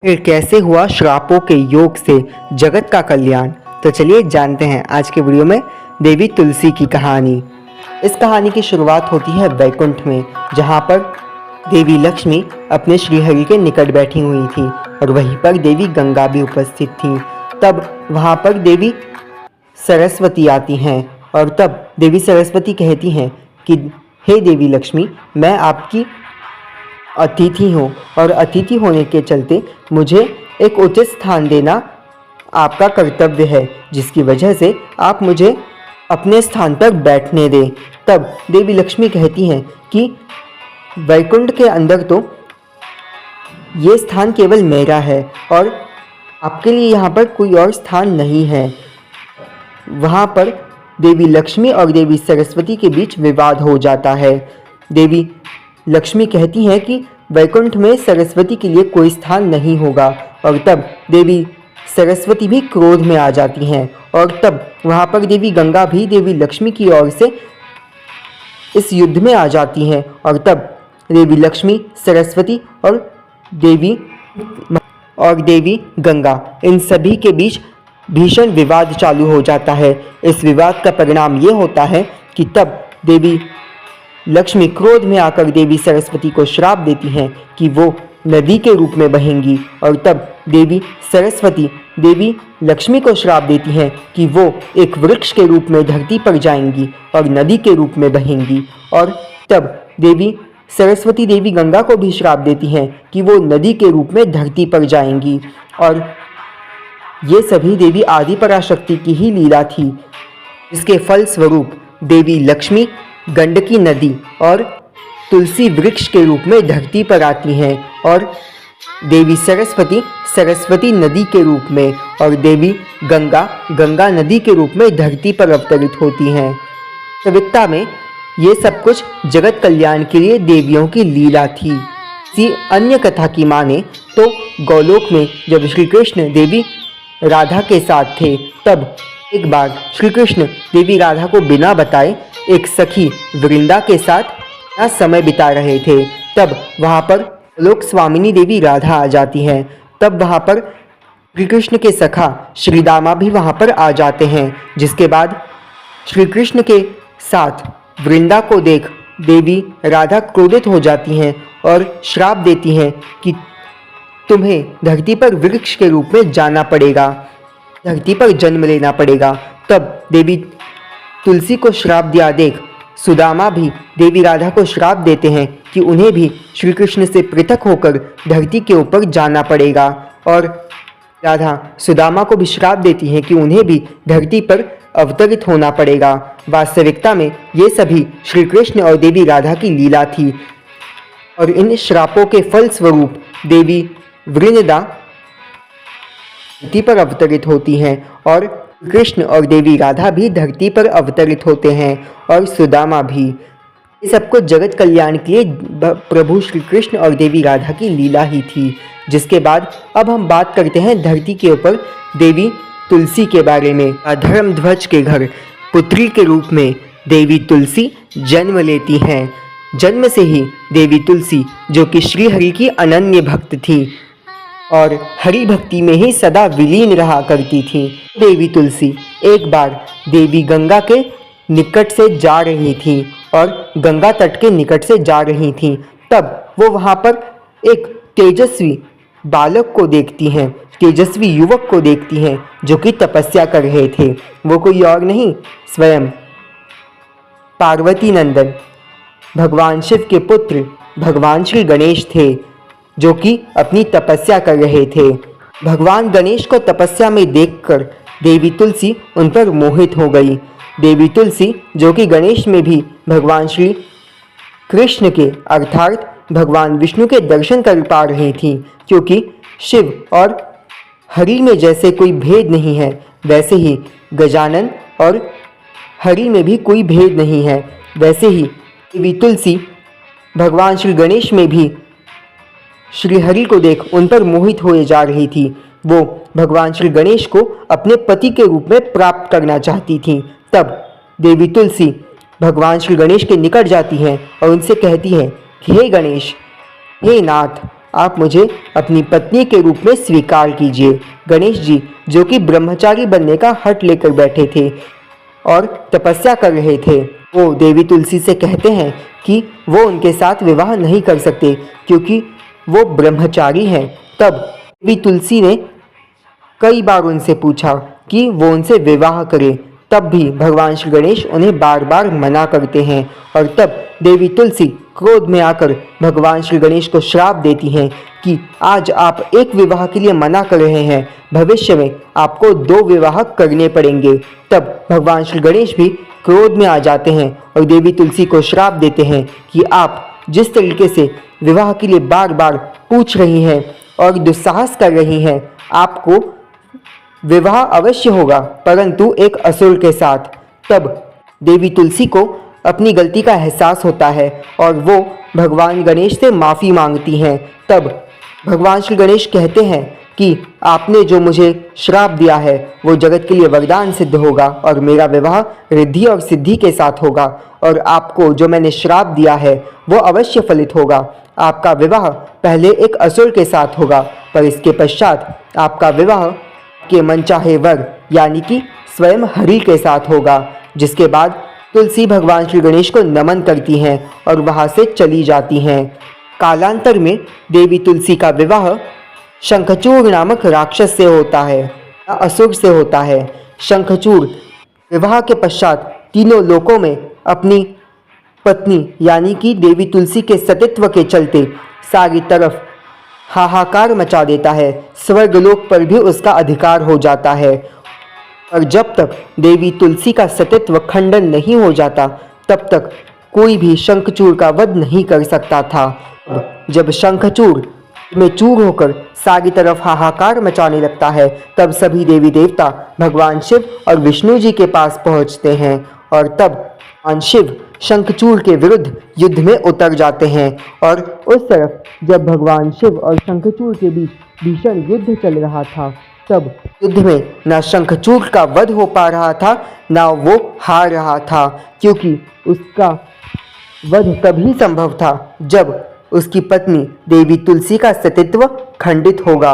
फिर कैसे हुआ श्रापों के योग से जगत का कल्याण। तो चलिए जानते हैं आज के वीडियो में देवी तुलसी की कहानी। इस कहानी की शुरुआत होती है वैकुंठ में, जहाँ पर देवी लक्ष्मी अपने श्रीहरि के निकट बैठी हुई थी और वहीं पर देवी गंगा भी उपस्थित थी। तब वहाँ पर देवी सरस्वती आती हैं और तब देवी सरस्वती कहती हैं कि हे देवी लक्ष्मी, मैं आपकी अतिथि हूँ और अतिथि होने के चलते मुझे एक उचित स्थान देना आपका कर्तव्य है, जिसकी वजह से आप मुझे अपने स्थान पर बैठने दें। तब देवी लक्ष्मी कहती हैं कि वैकुंठ के अंदर तो ये स्थान केवल मेरा है और आपके लिए यहाँ पर कोई और स्थान नहीं है। वहाँ पर देवी लक्ष्मी और देवी सरस्वती के बीच विवाद हो जाता है। देवी लक्ष्मी कहती हैं कि वैकुंठ में सरस्वती के लिए कोई स्थान नहीं होगा और तब देवी सरस्वती भी क्रोध में आ जाती हैं और तब वहाँ पर देवी गंगा भी देवी लक्ष्मी की ओर से इस युद्ध में आ जाती हैं और तब देवी लक्ष्मी, सरस्वती और देवी गंगा इन सभी के बीच भीषण विवाद चालू हो जाता है। इस विवाद का परिणाम ये होता है कि तब देवी लक्ष्मी क्रोध में आकर देवी सरस्वती को श्राप देती हैं कि वो नदी के रूप में बहेंगी और तब देवी सरस्वती देवी लक्ष्मी को श्राप देती हैं कि वो एक वृक्ष के रूप में धरती पर जाएंगी और नदी के रूप में बहेंगी। और तब देवी सरस्वती देवी गंगा को भी श्राप देती हैं कि वो नदी के रूप में धरती पर जाएंगी। और ये सभी देवी आदि पराशक्ति की ही लीला थी। इसके फल स्वरूप देवी लक्ष्मी गंडकी नदी और तुलसी वृक्ष के रूप में धरती पर आती हैं और देवी सरस्वती सरस्वती नदी के रूप में और देवी गंगा गंगा नदी के रूप में धरती पर अवतरित होती हैं। वास्तविकता में ये सब कुछ जगत कल्याण के लिए देवियों की लीला थी। किसी अन्य कथा की माने तो गोलोक में जब श्री कृष्ण देवी राधा के साथ थे, तब एक बार श्री कृष्ण देवी राधा को बिना बताए एक सखी वृंदा के साथ समय बिता रहे थे। तब वहाँ पर लोक स्वामिनी देवी राधा आ जाती हैं। तब वहाँ पर श्री कृष्ण के सखा श्रीदामा भी वहाँ पर आ जाते हैं, जिसके बाद श्री कृष्ण के साथ वृंदा को देख देवी राधा क्रोधित हो जाती हैं और श्राप देती हैं कि तुम्हें धरती पर वृक्ष के रूप में जाना पड़ेगा, धरती पर जन्म लेना पड़ेगा। तब देवी तुलसी को श्राप दिया देख सुदामा भी देवी राधा को श्राप देते हैं कि उन्हें भी श्री कृष्ण से पृथक होकर धरती के ऊपर जाना पड़ेगा और राधा सुदामा को भी श्राप देती हैं कि उन्हें भी धरती पर अवतरित होना पड़ेगा। वास्तविकता में ये सभी श्री कृष्ण और देवी राधा की लीला थी और इन श्रापों के फल स्वरूप देवी वृंदा धरती पर अवतरित होती हैं और कृष्ण और देवी राधा भी धरती पर अवतरित होते हैं और सुदामा भी। ये सब कुछ जगत कल्याण के लिए प्रभु श्री कृष्ण और देवी राधा की लीला ही थी। जिसके बाद अब हम बात करते हैं धरती के ऊपर देवी तुलसी के बारे में। धर्मध्वज के घर पुत्री के रूप में देवी तुलसी जन्म लेती हैं। जन्म से ही देवी तुलसी, जो कि श्री हरि की अनन्य भक्त थी और हरि भक्ति में ही सदा विलीन रहा करती थी, देवी तुलसी एक बार देवी गंगा के निकट से जा रही थी और गंगा तट के निकट से जा रही थी। तब वो वहाँ पर एक तेजस्वी बालक को देखती हैं, तेजस्वी युवक को देखती हैं जो कि तपस्या कर रहे थे। वो कोई और नहीं, स्वयं पार्वती नंदन भगवान शिव के पुत्र भगवान श्री गणेश थे, जो कि अपनी तपस्या कर रहे थे। भगवान गणेश को तपस्या में देखकर देवी तुलसी उन पर मोहित हो गई। देवी तुलसी, जो कि गणेश में भी भगवान श्री कृष्ण के अर्थात भगवान विष्णु के दर्शन कर पा रही थी, क्योंकि शिव और हरि में जैसे कोई भेद नहीं है, वैसे ही गजानन और हरि में भी कोई भेद नहीं है। वैसे ही देवी तुलसी भगवान श्री गणेश में भी श्री हरि को देख उन पर मोहित होए जा रही थी। वो भगवान श्री गणेश को अपने पति के रूप में प्राप्त करना चाहती थी। तब देवी तुलसी भगवान श्री गणेश के निकट जाती हैं और उनसे कहती हैं कि हे गणेश, हे नाथ, आप मुझे अपनी पत्नी के रूप में स्वीकार कीजिए। गणेश जी, जो कि ब्रह्मचारी बनने का हठ लेकर बैठे थे और तपस्या कर रहे थे, वो देवी तुलसी से कहते हैं कि वो उनके साथ विवाह नहीं कर सकते क्योंकि वो ब्रह्मचारी हैं। तब देवी तुलसी ने कई बार उनसे पूछा कि वो उनसे विवाह करें, तब भी भगवान श्री गणेश उन्हें बार बार मना करते हैं और तब देवी तुलसी क्रोध में आकर भगवान श्री गणेश को श्राप देती हैं कि आज आप एक विवाह के लिए मना कर रहे हैं, भविष्य में आपको 2 विवाह करने पड़ेंगे। तब भगवान श्री गणेश भी क्रोध में आ जाते हैं और देवी तुलसी को श्राप देते हैं कि आप जिस तरीके से विवाह के लिए बार बार पूछ रही हैं और दुस्साहस कर रही हैं, आपको विवाह अवश्य होगा, परंतु एक असुर के साथ। तब देवी तुलसी को अपनी गलती का एहसास होता है और वो भगवान गणेश से माफ़ी मांगती हैं। तब भगवान श्री गणेश कहते हैं कि आपने जो मुझे श्राप दिया है वो जगत के लिए वरदान सिद्ध होगा और मेरा विवाह रिद्धि और सिद्धि के साथ होगा और आपको जो मैंने श्राप दिया है वो अवश्य फलित होगा। आपका विवाह पहले एक असुर के साथ होगा, पर इसके पश्चात आपका विवाह के मनचाहे वर यानी कि स्वयं हरि के साथ होगा। जिसके बाद तुलसी भगवान श्री गणेश को नमन करती हैं और वहाँ से चली जाती हैं। कालांतर में देवी तुलसी का विवाह शंखचूड़ नामक राक्षस से होता है, असुर से होता है। शंखचूड़ विवाह के पश्चात तीनों लोकों में अपनी पत्नी यानी कि देवी तुलसी के सतीत्व के चलते सारी तरफ हाहाकार मचा देता है। स्वर्गलोक पर भी उसका अधिकार हो जाता है और जब तक देवी तुलसी का सतीत्व खंडन नहीं हो जाता तब तक कोई भी शंखचूड़ का वध नहीं कर सकता था। जब शंखचूड़ में चूर होकर सारी तरफ हाहाकार मचाने लगता है तब सभी देवी देवता भगवान शिव और विष्णु जी के पास पहुंचते हैं और तब भगवान शिव शंखचूड़ के विरुद्ध युद्ध में उतर जाते हैं। और उस तरफ जब भगवान शिव और शंखचूड़ के बीच भीषण युद्ध चल रहा था तब युद्ध में न शंखचूड़ का वध हो पा रहा था न वो हार रहा था, क्योंकि उसका वध तभी संभव था जब उसकी पत्नी देवी तुलसी का सतीत्व खंडित होगा।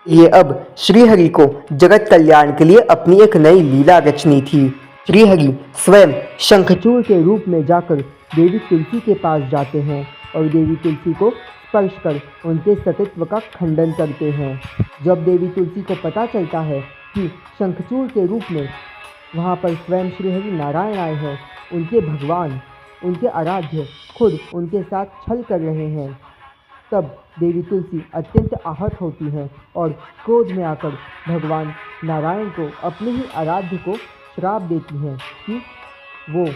ये अब श्रीहरि को जगत कल्याण के लिए अपनी एक नई लीला रचनी थी। श्रीहरि स्वयं शंखचूड़ के रूप में जाकर देवी तुलसी के पास जाते हैं और देवी तुलसी को स्पर्श कर उनके सतीत्व का खंडन करते हैं। जब देवी तुलसी को पता चलता है कि शंखचूड़ के रूप में वहाँ पर स्वयं श्रीहरि नारायण आए हैं, उनके भगवान, उनके आराध्य खुद उनके साथ छल कर रहे हैं, तब देवी तुलसी अत्यंत आहत होती हैं और क्रोध में आकर भगवान नारायण को, अपने ही आराध्य को श्राप देती हैं कि वो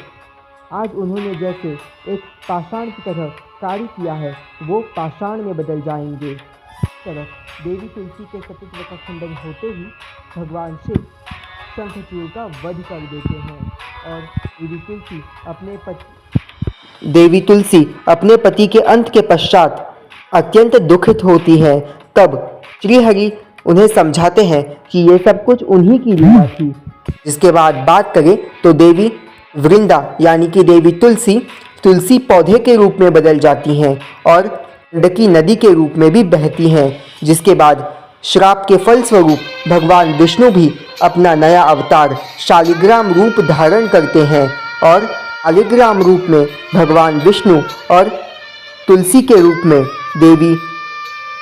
आज उन्होंने जैसे एक पाषाण की तरह कार्य किया है वो पाषाण में बदल जाएंगे। इस तरफ देवी तुलसी के सतीत्व का खंडन होते ही भगवान शिव शंखचूड़ का वध कर देते हैं और देवी तुलसी अपने पति के अंत के पश्चात अत्यंत दुखित होती है। तब श्रीहरि उन्हें समझाते हैं कि ये सब कुछ उन्हीं की लीला थी। जिसके बाद बात करें तो देवी वृंदा यानी कि देवी तुलसी पौधे के रूप में बदल जाती हैं और गंडकी नदी के रूप में भी बहती हैं। जिसके बाद श्राप के फलस्वरूप भगवान विष्णु भी अपना नया अवतार शालिग्राम रूप धारण करते हैं और शालिग्राम रूप में भगवान विष्णु और तुलसी के रूप में देवी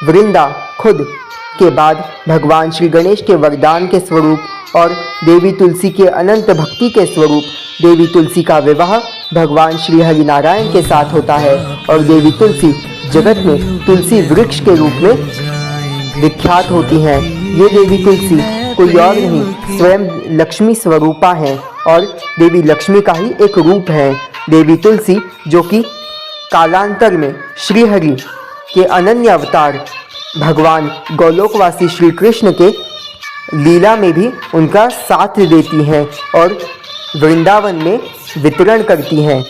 वृंदा खुद के बाद भगवान श्री गणेश के वरदान के स्वरूप और देवी तुलसी के अनंत भक्ति के स्वरूप देवी तुलसी का विवाह भगवान श्री हरि नारायण के साथ होता है और देवी तुलसी जगत में तुलसी वृक्ष के रूप में विख्यात होती हैं। ये देवी तुलसी कोई और नहीं, स्वयं लक्ष्मी स्वरूपा हैं और देवी लक्ष्मी का ही एक रूप है। देवी तुलसी जो कि कालांतर में श्री हरि के अनन्य अवतार भगवान गोलोकवासी श्री कृष्ण के लीला में भी उनका साथ देती हैं और वृंदावन में वितरण करती हैं।